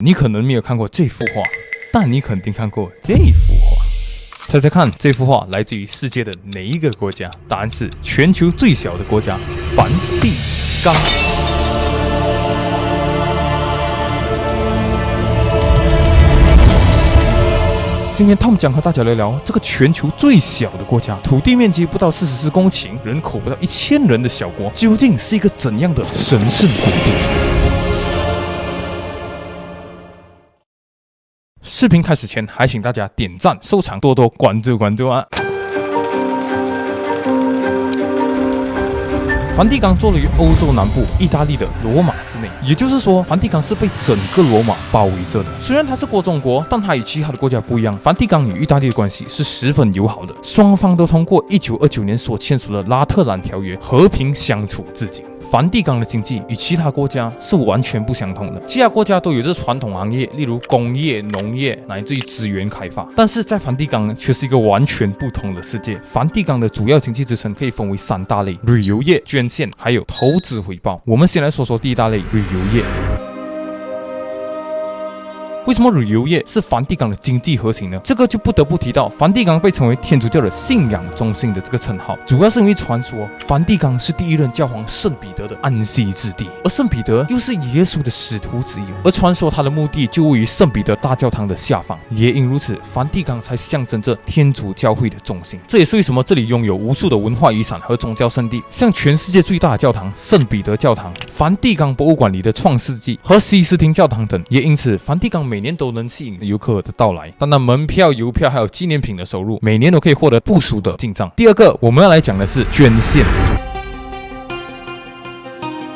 你可能没有看过这幅画，但你肯定看过这幅画。猜猜看，这幅画来自于世界的哪一个国家？答案是全球最小的国家——梵蒂冈。今天 Tom 将和大家聊聊这个全球最小的国家，土地面积不到44公顷，人口不到1000人的小国，究竟是一个怎样的神圣国度？视频开始前，还请大家点赞、收藏、多多关注啊！梵蒂冈坐落于欧洲南部意大利的罗马市内，也就是说，梵蒂冈是被整个罗马包围着的。虽然它是国中国，但它与其他的国家不一样，梵蒂冈与意大利的关系是十分友好的，双方都通过1929年所签署的拉特兰条约和平相处至今。梵蒂冈的经济与其他国家是完全不相同的，其他国家都有着传统行业，例如工业、农业乃至于资源开发，但是在梵蒂冈却是一个完全不同的世界。梵蒂冈的主要经济支撑可以分为3大类：旅游业、捐献还有投资回报。我们先来说说第一大类，旅游业。为什么旅游业是梵蒂冈的经济核心呢？这个就不得不提到梵蒂冈被称为天主教的信仰中心的这个称号，主要是因为传说梵蒂冈是第一任教皇圣彼得的安息之地，而圣彼得又是耶稣的使徒之一，而传说他的墓地就位于圣彼得大教堂的下方，也因如此，梵蒂冈才象征着天主教会的中心。这也是为什么这里拥有无数的文化遗产和宗教圣地，像全世界最大的教堂圣彼得教堂、梵蒂冈博物馆里的创世纪和西斯汀教堂等，也因此梵蒂冈每年都能吸引游客的到来。当然，门票、邮票还有纪念品的收入，每年都可以获得不俗的进账。第二个，我们要来讲的是捐献。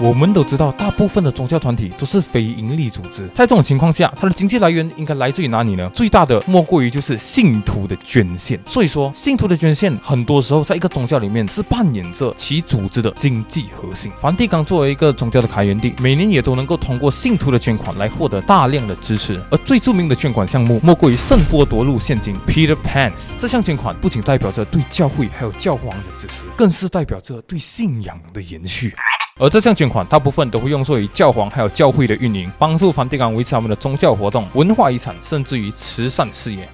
我们都知道，大部分的宗教团体都是非营利组织，在这种情况下，它的经济来源应该来自于哪里呢？最大的莫过于就是信徒的捐献。所以说，信徒的捐献很多时候在一个宗教里面是扮演着其组织的经济核心。梵蒂冈作为一个宗教的开源地，每年也都能够通过信徒的捐款来获得大量的支持。而最著名的捐款项目莫过于圣波多禄现金 Peter Pans。这项捐款不仅代表着对教会还有教皇的支持，更是代表着对信仰的延续。而这项捐款大部分都会用作于教皇还有教会的运营，帮助梵蒂冈维持他们的宗教活动、文化遗产，甚至于慈善事业。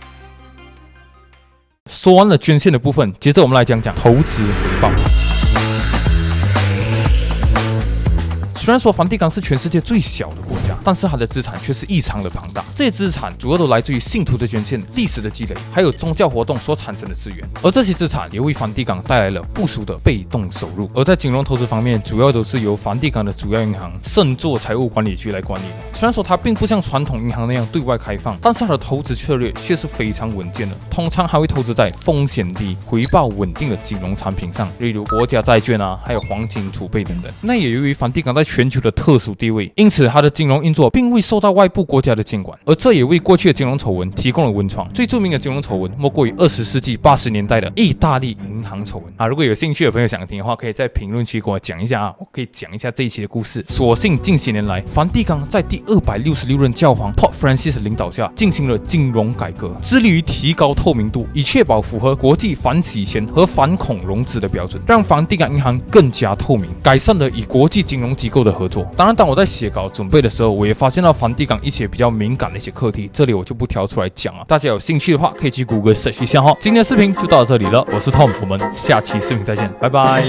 说完了捐献的部分，接着我们来讲讲投资回报。虽然说梵蒂冈是全世界最小的国家，但是它的资产却是异常的庞大。这些资产主要都来自于信徒的捐献、历史的积累，还有宗教活动所产生的资源。而这些资产也为梵蒂冈带来了不俗的被动收入。而在金融投资方面，主要都是由梵蒂冈的主要银行圣座财务管理局来管理的。虽然说它并不像传统银行那样对外开放，但是它的投资策略却是非常稳健的。通常还会投资在风险低、回报稳定的金融产品上，例如国家债券啊，还有黄金储备等等。那也由于梵蒂冈在全球的特殊地位，因此它的金融运作并未受到外部国家的监管，而这也为过去的金融丑闻提供了温床。最著名的金融丑闻莫过于20世纪80年代的意大利银行丑闻啊！如果有兴趣的朋友想听的话，可以在评论区跟我讲一下啊，我可以讲一下这一期的故事。所幸近些年来，梵蒂冈在第266任教皇 Pope Francis 的领导下进行了金融改革，致力于提高透明度，以确保符合国际反洗钱和反恐融资的标准，让梵蒂冈银行更加透明，改善了与国际金融机构的合作。当然，当我在写稿准备的时候，我也发现到梵蒂冈一些比较敏感的一些课题，这里我就不挑出来讲了。大家有兴趣的话，可以去 Google search 一下哈。今天的视频就到这里了，我是 Tom， 我们下期视频再见，拜拜。